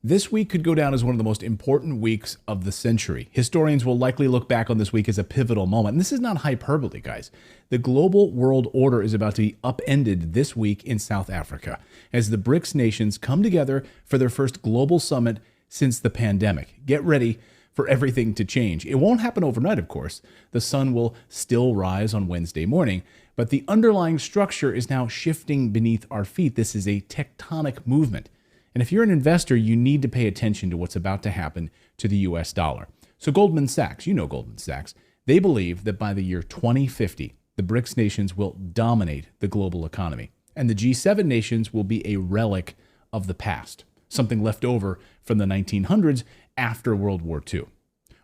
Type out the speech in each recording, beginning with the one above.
This week could go down as one of the most important weeks of the century. Historians will likely look back on this week as a pivotal moment. And this is not hyperbole, guys. The global world order is about to be upended this week in South Africa as the BRICS nations come together for their first global summit since the pandemic. Get ready for everything to change. It won't happen overnight, of course. The sun will still rise on Wednesday morning, but the underlying structure is now shifting beneath our feet. This is a tectonic movement. And if you're an investor, you need to pay attention to what's about to happen to the US dollar. So Goldman Sachs, you know Goldman Sachs, they believe that by the year 2050, the BRICS nations will dominate the global economy. And the G7 nations will be a relic of the past, something left over from the 1900s after World War II.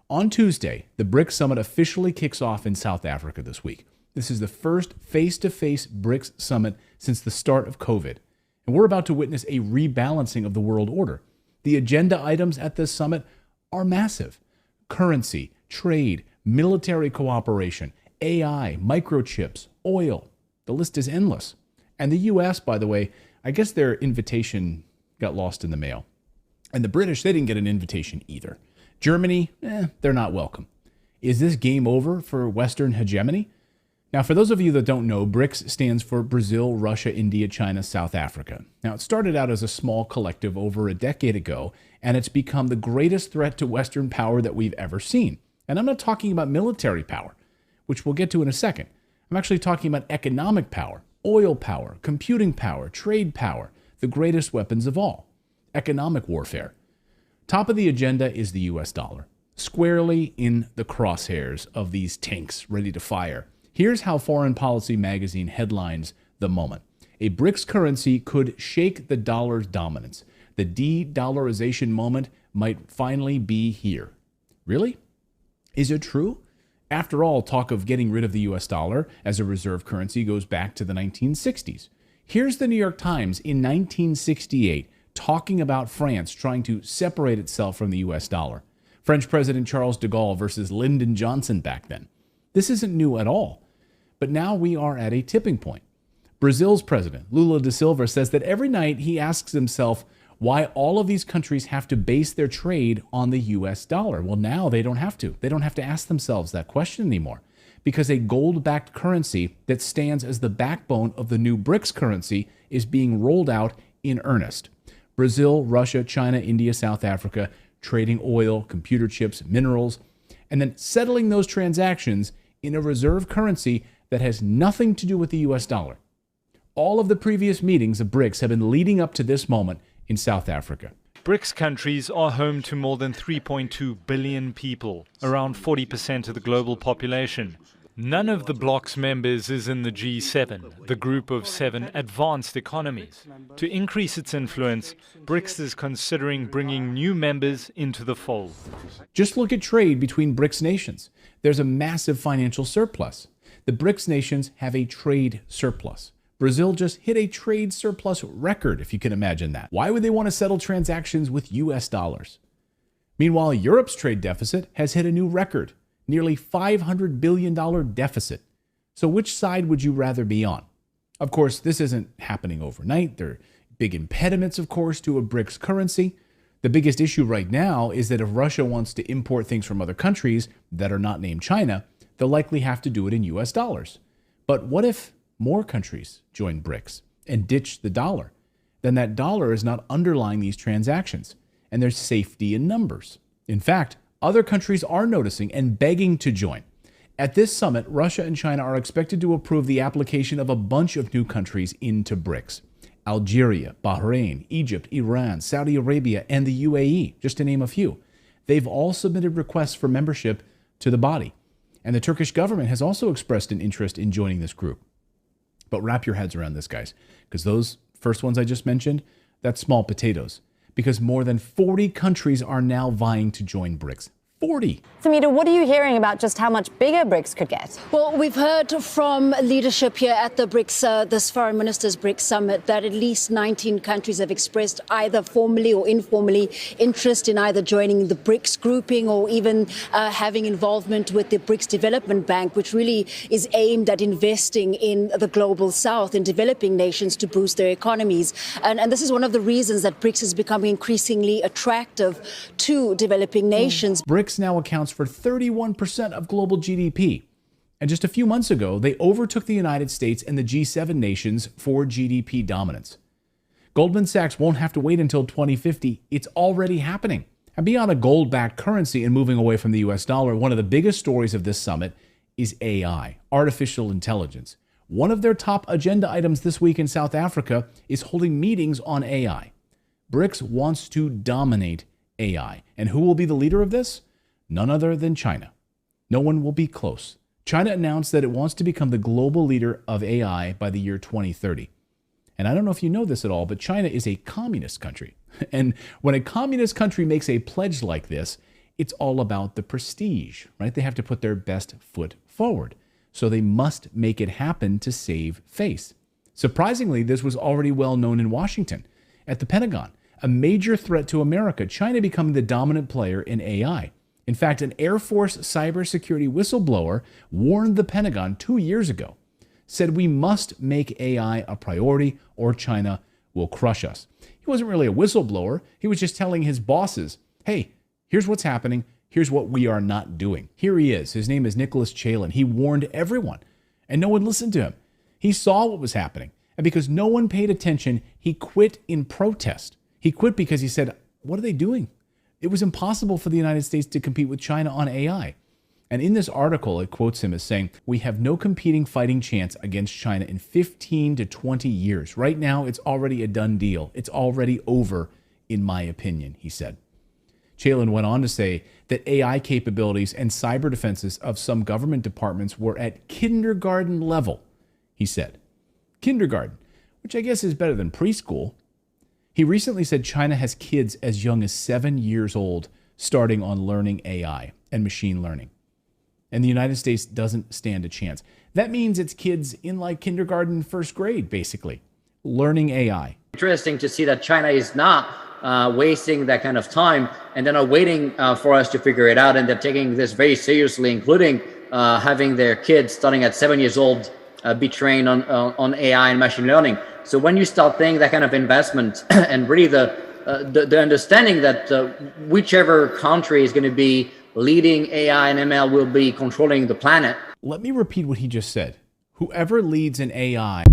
On Tuesday, the BRICS summit officially kicks off in South Africa this week. This is the first face-to-face BRICS summit since the start of COVID. And we're about to witness a rebalancing of the world order. The agenda items at this summit are massive. Currency, trade, military cooperation, AI, microchips, oil. The list is endless. And the US, by the way, I guess their invitation got lost in the mail. And the British, they didn't get an invitation either. Germany, they're not welcome. Is this game over for Western hegemony? Now, for those of you that don't know, BRICS stands for Brazil, Russia, India, China, South Africa. Now, it started out as a small collective over a decade ago, and it's become the greatest threat to Western power that we've ever seen. And I'm not talking about military power, which we'll get to in a second. I'm actually talking about economic power, oil power, computing power, trade power, the greatest weapons of all, economic warfare. Top of the agenda is the US dollar, squarely in the crosshairs of these tanks ready to fire. Here's how Foreign Policy magazine headlines the moment. A BRICS currency could shake the dollar's dominance. The de-dollarization moment might finally be here. Really? Is it true? After all, talk of getting rid of the US dollar as a reserve currency goes back to the 1960s. Here's the New York Times in 1968 talking about France trying to separate itself from the US dollar. French President Charles de Gaulle versus Lyndon Johnson back then. This isn't new at all. But now we are at a tipping point. Brazil's president, Lula da Silva, says that every night he asks himself why all of these countries have to base their trade on the US dollar. Well, now they don't have to. They don't have to ask themselves that question anymore because a gold-backed currency that stands as the backbone of the new BRICS currency is being rolled out in earnest. Brazil, Russia, China, India, South Africa, trading oil, computer chips, minerals, and then settling those transactions in a reserve currency that has nothing to do with the US dollar. All of the previous meetings of BRICS have been leading up to this moment in South Africa. BRICS countries are home to more than 3.2 billion people, around 40% of the global population. None of the bloc's members is in the G7, the group of 7 advanced economies. To increase its influence, BRICS is considering bringing new members into the fold. Just look at trade between BRICS nations. There's a massive financial surplus. The BRICS nations have a trade surplus. Brazil just hit a trade surplus record, if you can imagine that. Why would they want to settle transactions with US dollars? Meanwhile, Europe's trade deficit has hit a new record, nearly $500 billion deficit. So which side would you rather be on? Of course, this isn't happening overnight. There are big impediments, of course, to a BRICS currency. The biggest issue right now is that if Russia wants to import things from other countries that are not named China, they'll likely have to do it in US dollars. But what if more countries join BRICS and ditch the dollar? Then that dollar is not underlying these transactions, and there's safety in numbers. In fact, other countries are noticing and begging to join. At this summit, Russia and China are expected to approve the application of a bunch of new countries into BRICS. Algeria, Bahrain, Egypt, Iran, Saudi Arabia, and the UAE, just to name a few. They've all submitted requests for membership to the body. And the Turkish government has also expressed an interest in joining this group. But wrap your heads around this, guys, because those first ones I just mentioned, that's small potatoes. Because more than 40 countries are now vying to join BRICS. 40. Samita, what are you hearing about just how much bigger BRICS could get? Well, we've heard from leadership here at the BRICS, this Foreign Ministers BRICS Summit, that at least 19 countries have expressed either formally or informally interest in either joining the BRICS grouping or even having involvement with the BRICS Development Bank, which really is aimed at investing in the global south, in developing nations to boost their economies. And this is one of the reasons that BRICS is becoming increasingly attractive to developing nations. BRICS now accounts for 31% of global GDP. And just a few months ago, they overtook the United States and the G7 nations for GDP dominance. Goldman Sachs won't have to wait until 2050. It's already happening. And beyond a gold-backed currency and moving away from the US dollar, one of the biggest stories of this summit is AI, artificial intelligence. One of their top agenda items this week in South Africa is holding meetings on AI. BRICS wants to dominate AI. And who will be the leader of this? None other than China. No one will be close. China announced that it wants to become the global leader of AI by the year 2030. And I don't know if you know this at all, but China is a communist country. And when a communist country makes a pledge like this, it's all about the prestige, right? They have to put their best foot forward. So they must make it happen to save face. Surprisingly, this was already well known in Washington. At the Pentagon, a major threat to America, China becoming the dominant player in AI. In fact, an Air Force cybersecurity whistleblower warned the Pentagon 2 years ago, said we must make AI a priority or China will crush us. He wasn't really a whistleblower. He was just telling his bosses, hey, here's what's happening. Here's what we are not doing. Here he is. His name is Nicholas Chalin. He warned everyone, and no one listened to him. He saw what was happening, and because no one paid attention, he quit in protest. He quit because he said, what are they doing? It was impossible for the United States to compete with China on AI. And in this article, it quotes him as saying, we have no competing fighting chance against China in 15 to 20 years. Right now, it's already a done deal. It's already over, in my opinion, he said. Chalin went on to say that AI capabilities and cyber defenses of some government departments were at kindergarten level, he said. Kindergarten, which I guess is better than preschool. He recently said China has kids as young as 7 years old starting on learning AI and machine learning. And the United States doesn't stand a chance. That means it's kids in like kindergarten, first grade, basically, learning AI. Interesting to see that China is not wasting that kind of time and they're not waiting for us to figure it out. And they're taking this very seriously, including having their kids starting at 7 years old be trained on AI and machine learning. So when you start thinking that kind of investment and really the understanding that whichever country is going to be leading AI and ML will be controlling the planet. Let me repeat what he just said. Whoever leads in AI